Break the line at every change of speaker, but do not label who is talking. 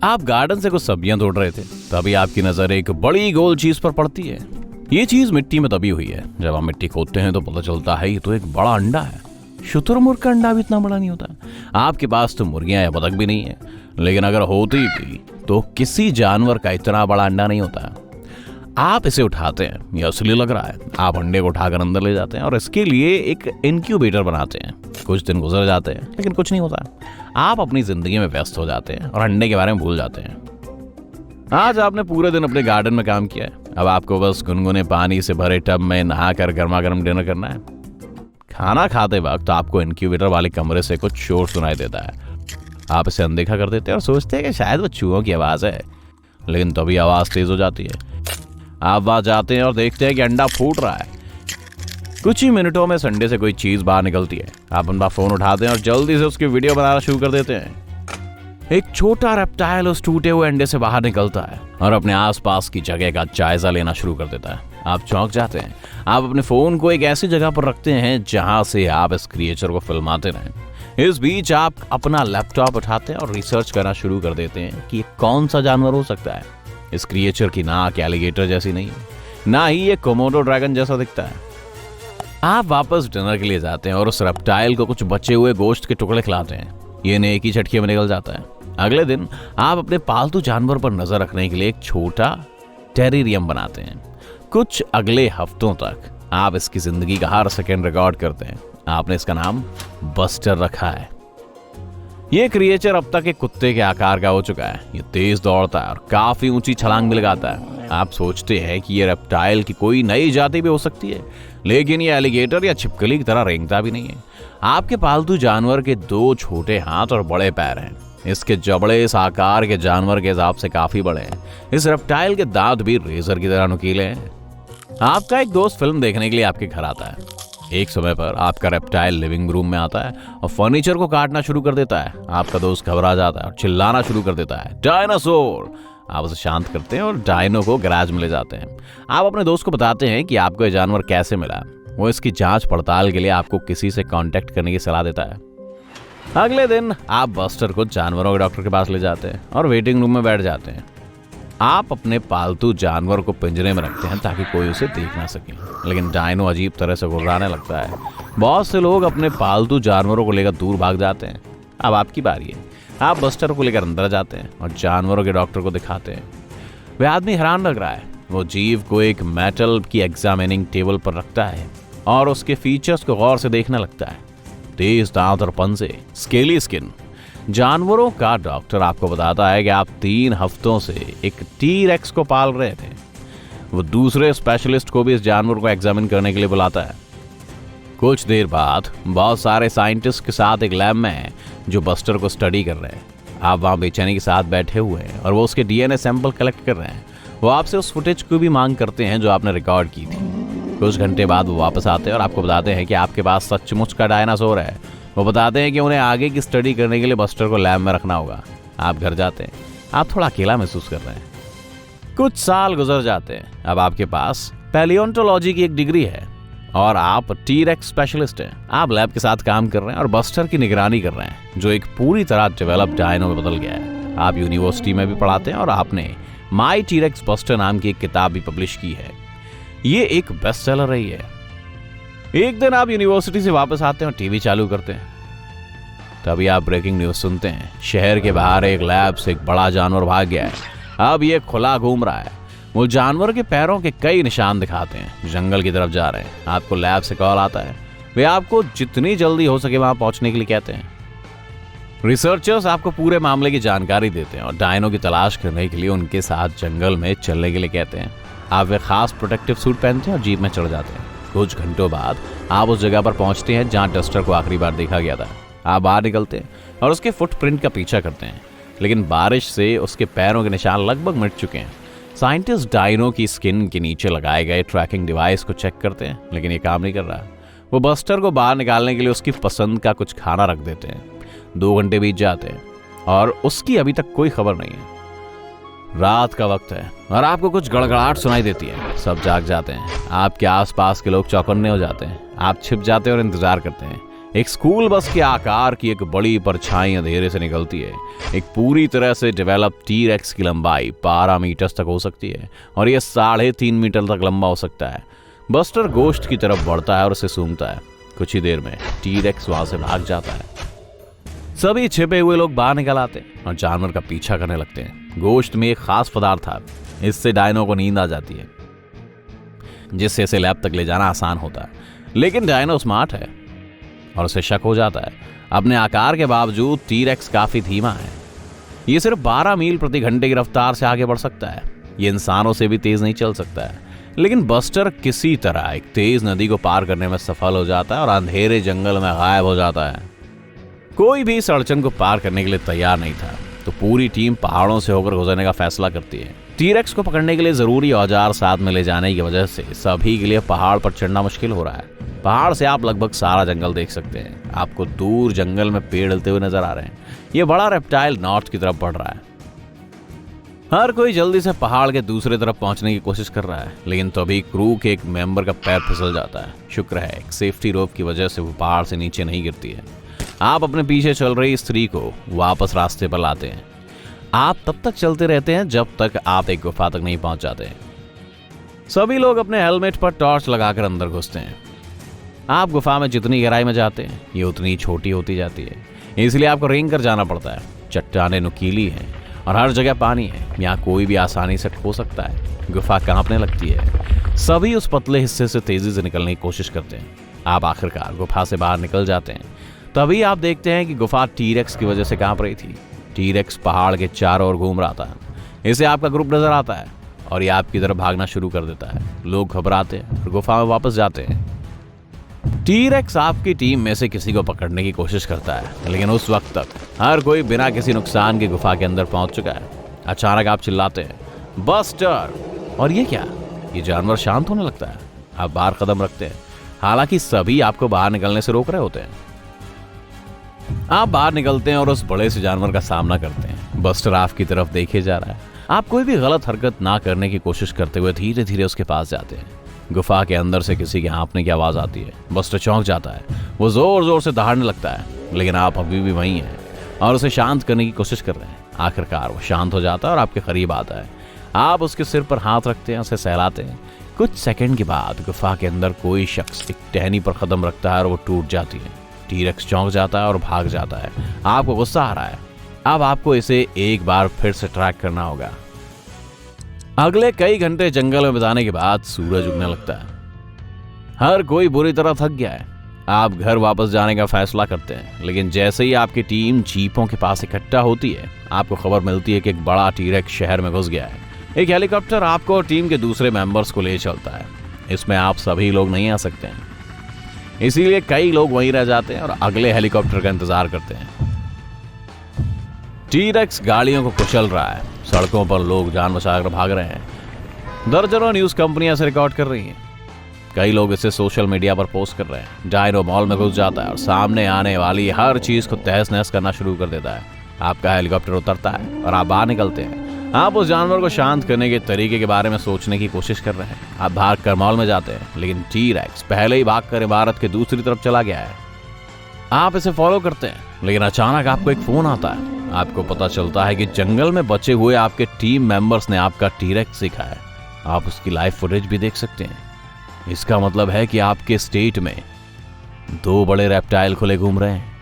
आप गार्डन से कुछ सब्जियां तोड़ रहे थे, तभी आपकी नजर एक बड़ी गोल चीज पर पड़ती है। ये चीज मिट्टी में तभी हुई है। जब आप मिट्टी खोदते हैं तो पता चलता है ये तो एक बड़ा अंडा है। शुतुरमुर्ग का अंडा भी इतना बड़ा नहीं होता। आपके पास तो मुर्गियां या बतख भी नहीं है, लेकिन अगर होती भी तो किसी जानवर का इतना बड़ा अंडा नहीं होता। आप इसे उठाते हैं, ये असली लग रहा है। आप अंडे को उठाकर अंदर ले जाते हैं और इसके लिए एक इनक्यूबेटर बनाते हैं। कुछ दिन गुजर जाते हैं लेकिन कुछ नहीं होता। आप अपनी जिंदगी में व्यस्त हो जाते हैं और अंडे के बारे में भूल जाते हैं। आज आपने पूरे दिन अपने गार्डन में काम किया है। अब आपको बस गुनगुने पानी से भरे टब में नहाकर गर्मा गर्म डिनर करना है। खाना खाते वक्त आपको इनक्यूबेटर वाले कमरे से कुछ शोर सुनाई देता है। आप इसे अनदेखा कर देते हैं और सोचते हैं कि शायद वो चूहों की आवाज है, लेकिन तभी आवाज तेज हो जाती है। आप वहां जाते हैं और देखते हैं कि अंडा फूट रहा है। कुछ ही मिनटों में संडे से कोई चीज बाहर निकलती है। आप अपना फोन उठाते हैं और जल्दी से उसकी वीडियो बनाना शुरू कर देते हैं। एक छोटा रेप्टाइल उस टूटे हुए अंडे से बाहर निकलता है और अपने आसपास की जगह का जायजा लेना शुरू कर देता है। आप चौंक जाते हैं। आप अपने फोन को एक ऐसी जगह पर रखते हैं जहां से आप इस क्रिएचर को फिल्माते रहें। इस बीच आप अपना लैपटॉप उठाते हैं और रिसर्च करना शुरू कर देते हैं कि कौन सा जानवर हो सकता है। इस क्रिएचर की नाक एलिगेटर जैसी नहीं है, ना ही ये कोमोडो ड्रैगन जैसा दिखता है। आप वापस डिनर के लिए जाते हैं और उस रेप्टाइल को कुछ बचे हुए गोश्त के टुकड़े खिलाते हैं। ये ने एक ही झटके में निकल जाता है। अगले दिन आप अपने पालतू जानवर पर नजर रखने के लिए एक छोटा टेरेरियम बनाते हैं। कुछ अगले हफ्तों तक आप इसकी जिंदगी का हर सेकंड रिकॉर्ड करते हैं। आपने इसका नाम बस्टर रखा है। ये क्रिएचर अब तक एक कुत्ते के आकार का हो चुका है। ये तेज दौड़ता है और काफी ऊंची छलांग भी लगाता है। आप सोचते हैं कि ये रेप्टाइल की कोई नई जाति भी हो सकती है, लेकिन ये एलिगेटर या छिपकली की तरह रेंगता भी नहीं है। आपके पालतू जानवर के 2 छोटे हाथ और बड़े पैर हैं। इसके जबड़े इस आकार के जानवर के हिसाब से काफी बड़े हैं। इस रेप्टाइल के दांत भी रेजर की तरह नुकीले हैं। आपका एक दोस्त फिल्म देखने के लिए आपके घर आता है। एक समय पर आपका रेप्टाइल लिविंग रूम में आता है और फर्नीचर को काटना शुरू कर देता है। आपका दोस्त घबरा जाता है और चिल्लाना शुरू कर देता है, डायनासोर! आप उसे शांत करते हैं और डायनो को गैराज में ले जाते हैं। आप अपने दोस्त को बताते हैं कि आपको यह जानवर कैसे मिला। वो इसकी जांच पड़ताल के लिए आपको किसी से कांटेक्ट करने की सलाह देता है। अगले दिन आप बस्टर को जानवरों के डॉक्टर के पास ले जाते हैं और वेटिंग रूम में बैठ जाते हैं। आप अपने पालतू जानवर को पिंजरे में रखते हैं ताकि कोई उसे देख ना सके, लेकिन डायनो अजीब तरह से गुर्राने लगता है। बहुत से लोग अपने पालतू जानवरों को लेकर दूर भाग जाते हैं। अब आपकी बारी है। आप बस्टर को लेकर अंदर जाते हैं और जानवरों के डॉक्टर को दिखाते हैं। वह आदमी हैरान लग रहा है। वो जीव को एक मेटल की एग्जामिनिंग टेबल पर रखता है और उसके फीचर्स को गौर से देखने लगता है। तेज दांत और पंजे, स्केली स्किन। जानवरों का डॉक्टर आपको बताता है कि आप 3 हफ्तों से एक टी-रेक्स को पाल रहे थे। वो दूसरे स्पेशलिस्ट को भी इस जानवर को एग्जामिन करने के लिए बुलाता है। कुछ देर बाद बहुत सारे साइंटिस्ट के साथ एक लैब में है जो बस्टर को स्टडी कर रहे हैं। आप वहां बेचैनी के साथ बैठे हुए हैं और वो उसके डीएनए सैंपल कलेक्ट कर रहे हैं। वो आपसे उस फुटेज को भी मांग करते हैं जो आपने रिकॉर्ड की थी। कुछ घंटे बाद वो वापस आते हैं और आपको बताते हैं कि आपके पास सचमुच का डायनासोर है। वो बताते हैं कि उन्हें आगे की स्टडी करने के लिए बस्टर को लैब में रखना होगा। आप घर जाते हैं। आप थोड़ा अकेला महसूस कर रहे हैं। कुछ साल गुजर जाते हैं। अब आपके पास पैलियोंटोलॉजी की एक डिग्री है और आप टी-रेक्स स्पेशलिस्ट हैं। आप लैब के साथ काम कर रहे हैं और बस्टर की निगरानी कर रहे हैं जो एक पूरी तरह डेवलप डायनो में बदल गया है। आप यूनिवर्सिटी में भी पढ़ाते हैं और आपने माई टी-रेक्स बस्टर नाम की एक किताब भी पब्लिश की है। ये एक बेस्ट सेलर रही है। एक दिन आप यूनिवर्सिटी से वापस आते हैं और टीवी चालू करते हैं। तभी आप ब्रेकिंग न्यूज सुनते हैं। शहर के बाहर एक लैब से एक बड़ा जानवर भाग गया है। अब ये खुला घूम रहा है। वो जानवर के पैरों के कई निशान दिखाते हैं। जंगल की तरफ जा रहे हैं। आपको लैब से कॉल आता है। वे आपको जितनी जल्दी हो सके वहां पहुंचने के लिए कहते हैं। रिसर्चर्स आपको पूरे मामले की जानकारी देते हैं और डायनो की तलाश करने के लिए उनके साथ जंगल में चलने के लिए कहते हैं। आप वे खास प्रोटेक्टिव सूट पहनते हैं और जीप में चढ़ जाते हैं। कुछ घंटों बाद आप उस जगह पर पहुंचते हैं जहां डस्टर को आखिरी बार देखा गया था। आप बाहर निकलते हैं और उसके फुटप्रिंट का पीछा करते हैं, लेकिन बारिश से उसके पैरों के निशान लगभग मिट चुके हैं। साइंटिस्ट डायनो की स्किन के नीचे लगाए गए ट्रैकिंग डिवाइस को चेक करते हैं, लेकिन ये काम नहीं कर रहा। वो बस्टर को बाहर निकालने के लिए उसकी पसंद का कुछ खाना रख देते हैं। 2 घंटे बीत जाते हैं और उसकी अभी तक कोई खबर नहीं है। रात का वक्त है और आपको कुछ गड़गड़ाहट सुनाई देती है। सब जाग जाते हैं। आपके आसपास के लोग चौकन्ने हो जाते हैं। आप छिप जाते हैं और इंतजार करते हैं। एक स्कूल बस के आकार की एक बड़ी परछाई अंधेरे से निकलती है। एक पूरी तरह से डेवलप टी-रेक्स की लंबाई 12 मीटर तक हो सकती है और यह 3.5 मीटर तक लंबा हो सकता है। बस्टर गोश्त की तरफ बढ़ता है और उसे सूंघता है। कुछ ही देर में टी-रेक्स वहां से भाग जाता है। सभी छिपे हुए लोग बाहर निकल आते हैं और जानवर का पीछा करने लगते हैं। गोश्त में एक खास पदार्थ था, इससे डायनो को नींद आ जाती है, जिससे इसे लैब तक ले जाना आसान होता है। लेकिन डायनो स्मार्ट है और उसे शक हो जाता है। अपने आकार के बावजूद टी-रेक्स काफी धीमा है। ये सिर्फ 12 मील प्रति घंटे की रफ्तार से आगे बढ़ सकता है। ये इंसानों से भी तेज नहीं चल सकता है। लेकिन बस्टर किसी तरह एक तेज नदी को पार करने में सफल हो जाता है और अंधेरे जंगल में गायब हो जाता है। कोई भी इस अड़चन को पार करने के लिए तैयार नहीं था, तो पूरी टीम पहाड़ों से होकर गुजरने का फैसला करती है। टी-रेक्स को पकड़ने के लिए जरूरी औजार साथ में ले जाने की वजह से सभी के लिए पहाड़ पर चढ़ना मुश्किल हो रहा है। पहाड़ से आप लगभग सारा जंगल देख सकते हैं। आपको दूर जंगल में पेड़ हिलते हुए नजर आ रहे हैं। ये बड़ा रेप्टाइल नॉर्थ की तरफ बढ़ रहा है। हर कोई जल्दी से पहाड़ के दूसरे तरफ पहुंचने की कोशिश कर रहा है, लेकिन तभी क्रू के एक मेंबर का पैर फिसल जाता है। शुक्र है एक सेफ्टी रोप की वजह से वो पहाड़ से नीचे नहीं गिरती है। आप अपने पीछे चल रही स्त्री को वापस रास्ते पर लाते हैं। आप तब तक चलते रहते हैं जब तक आप एक गुफा तक नहीं पहुंच जाते। सभी लोग अपने हेलमेट पर टॉर्च लगाकर अंदर घुसते हैं। आप गुफा में जितनी गहराई में जाते हैं ये उतनी छोटी होती जाती है, इसलिए आपको रेंग कर जाना पड़ता है। चट्टानें नुकीली हैं और हर जगह पानी है। यहाँ कोई भी आसानी से खो सकता है। गुफा कांपने लगती है। सभी उस पतले हिस्से से तेजी से निकलने की कोशिश करते हैं। आप आखिरकार गुफा से बाहर निकल जाते हैं। तभी आप देखते हैं कि गुफा टी-रेक्स की वजह से कांप रही थी। टी-रेक्स पहाड़ के चारों ओर घूम रहा था। इसे आपका ग्रुप नजर आता है और ये आपकी तरफ भागना शुरू कर देता है। लोग घबराते हैं और गुफा में वापस जाते हैं। टी-रेक्स आपकी टीम में से किसी को पकड़ने की कोशिश करता है, लेकिन उस वक्त तक हर कोई बिना किसी नुकसान के गुफा के अंदर पहुंच चुका है। अचानक आप चिल्लाते हैं, बस्टर! और ये क्या? ये जानवर शांत होने लगता है। आप बाहर कदम रखते हैं, हालांकि सभी आपको बाहर निकलने से रोक रहे होते हैं। आप बाहर निकलते हैं और उस बड़े से जानवर का सामना करते हैं। बस्टर आपकी तरफ देखे जा रहा है। आप कोई भी गलत हरकत ना करने की कोशिश करते हुए धीरे धीरे उसके पास जाते हैं। गुफा के अंदर से किसी के हाँफने की आवाज आती है। बस्टर चौंक जाता है। वो जोर जोर से दहाड़ने लगता है, लेकिन आप अभी भी वहीं हैं और उसे शांत करने की कोशिश कर रहे हैं। आखिरकार वो शांत हो जाता है और आपके करीब आता है। आप उसके सिर पर हाथ रखते हैं, उसे सहलाते हैं। कुछ सेकंड के बाद गुफा के अंदर कोई शख्स एक टहनी पर कदम रखता है और वो टूट जाती है। टी-रेक्स चौंक जाता है और भाग जाता है। आपको गुस्सा आ रहा है। अब आपको इसे एक बार फिर से ट्रैक करना होगा। अगले कई घंटे जंगल में बिताने के बाद सूरज उगने लगता है। हर कोई बुरी तरह थक गया है। आप घर वापस जाने का फैसला करते हैं, लेकिन जैसे ही आपकी टीम जीपों के पास इकट्ठा होती है, आपको खबर मिलती है कि एक बड़ा टी-रेक्स शहर में घुस गया है। एक हेलीकॉप्टर आपको और टीम के दूसरे मेंबर्स को ले चलता है। इसमें आप सभी लोग नहीं आ सकते हैं, इसीलिए कई लोग वहीं रह जाते हैं और अगले हेलीकॉप्टर का इंतजार करते हैं। टी-रेक्स गाड़ियों को कुचल रहा है। सड़कों पर लोग जान बचाकर भाग रहे हैं। दर्जनों न्यूज कंपनियां इसे रिकॉर्ड कर रही हैं। कई लोग इसे सोशल मीडिया पर पोस्ट कर रहे हैं। डायनो मॉल में घुस जाता है और सामने आने वाली हर चीज को तहस नहस करना शुरू कर देता है। आपका हेलीकॉप्टर उतरता है और आप बाहर निकलते हैं। आप उस जानवर को शांत करने के तरीके के बारे में सोचने की कोशिश कर रहे हैं। आप भाग कर मॉल में जाते हैं, लेकिन टी-रेक्स पहले ही भागकर इमारत के दूसरी तरफ चला गया है। आप इसे फॉलो करते हैं, लेकिन अचानक आपको एक फोन आता है। आपको पता चलता है कि जंगल में बचे हुए आपके टीम मेंबर्स ने आपका टी-रेक्स सीखा है। आप उसकी लाइव फुटेज भी देख सकते हैं। इसका मतलब है कि आपके स्टेट में 2 बड़े रेप्टाइल खुले घूम रहे हैं।